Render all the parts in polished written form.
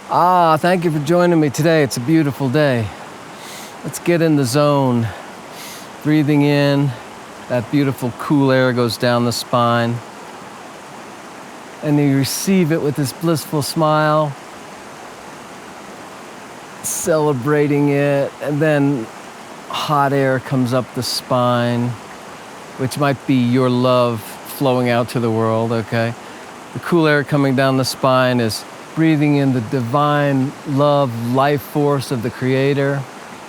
Thank you for joining me today. It's a beautiful day. Let's get in the zone. Breathing in, that beautiful cool air goes down the spine. And you receive it with this blissful smile, celebrating it. And then hot air comes up the spine, which might be your love flowing out to the world, okay? The cool air coming down the spine is breathing in the divine love, life force of the Creator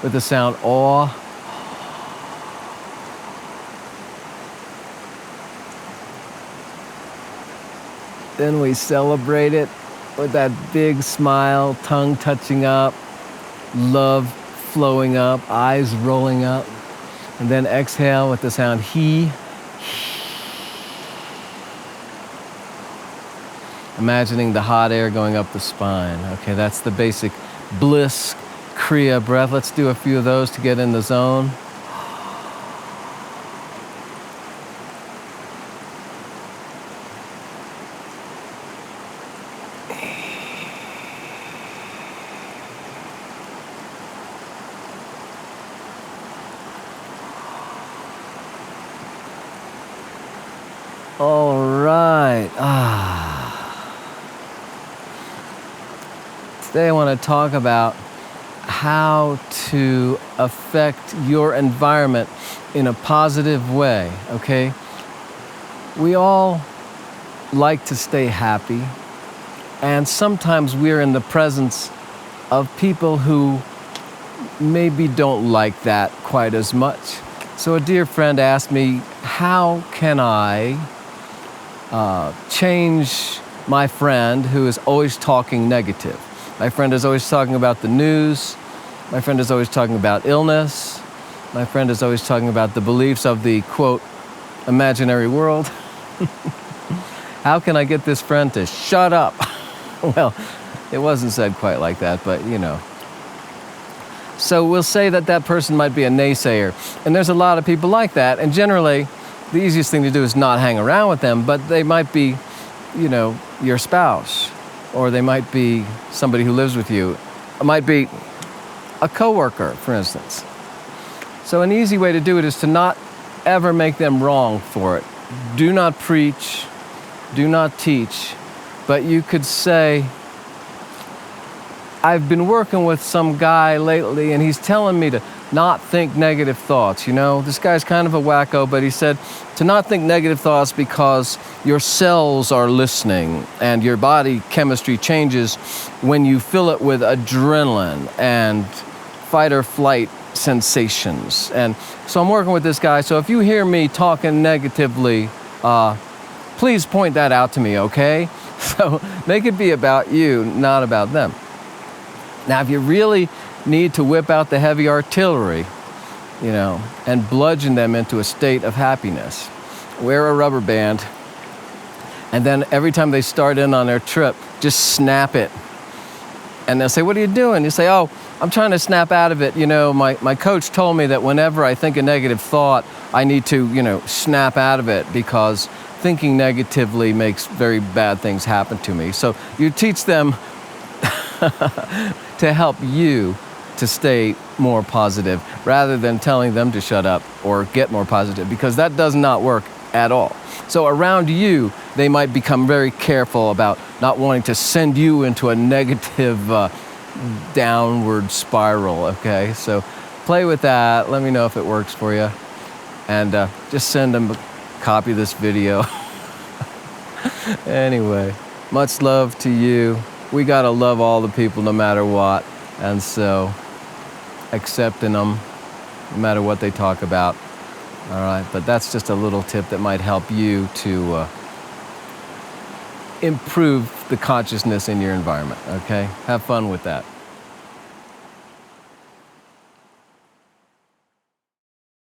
with the sound awe. Then we celebrate it with that big smile, tongue touching up, love flowing up, eyes rolling up. And then exhale with the sound he. Imagining the hot air going up the spine. Okay, that's the basic bliss Kriya breath. Let's do a few of those to get in the zone. All right. Today I want to talk about how to affect your environment in a positive way, okay? We all like to stay happy, and sometimes we're in the presence of people who maybe don't like that quite as much. So a dear friend asked me, how can I change my friend who is always talking negative? My friend is always talking about the news. My friend is always talking about illness. My friend is always talking about the beliefs of the, quote, imaginary world. How can I get this friend to shut up? Well, it wasn't said quite like that, but you know. So we'll say that that person might be a naysayer. And there's a lot of people like that. And generally, the easiest thing to do is not hang around with them, but they might be, you know, your spouse, or they might be somebody who lives with you. It might be a coworker, for instance. So an easy way to do it is to not ever make them wrong for it. Do not preach, do not teach, but you could say, I've been working with some guy lately and he's telling me to not think negative thoughts. You know, this guy's kind of a wacko, but he said to not think negative thoughts because your cells are listening and your body chemistry changes when you fill it with adrenaline and fight or flight sensations. And so I'm working with this guy. So if you hear me talking negatively, please point that out to me, okay? So make it be about you, not about them. Now, if you really need to whip out the heavy artillery, you know, and bludgeon them into a state of happiness, wear a rubber band, and then every time they start in on their trip, just snap it. And they'll say, what are you doing? You say, oh, I'm trying to snap out of it. You know, my coach told me that whenever I think a negative thought, I need to, you know, snap out of it because thinking negatively makes very bad things happen to me. So you teach them to help you to stay more positive rather than telling them to shut up or get more positive, because that does not work at all. So around you, they might become very careful about not wanting to send you into a negative downward spiral, okay? So play with that. Let me know if it works for you. And just send them a copy of this video. Anyway, much love to you. We gotta love all the people no matter what. And so accepting them no matter what they talk about. All right, but that's just a little tip that might help you to improve the consciousness in your environment, okay? Have fun with that.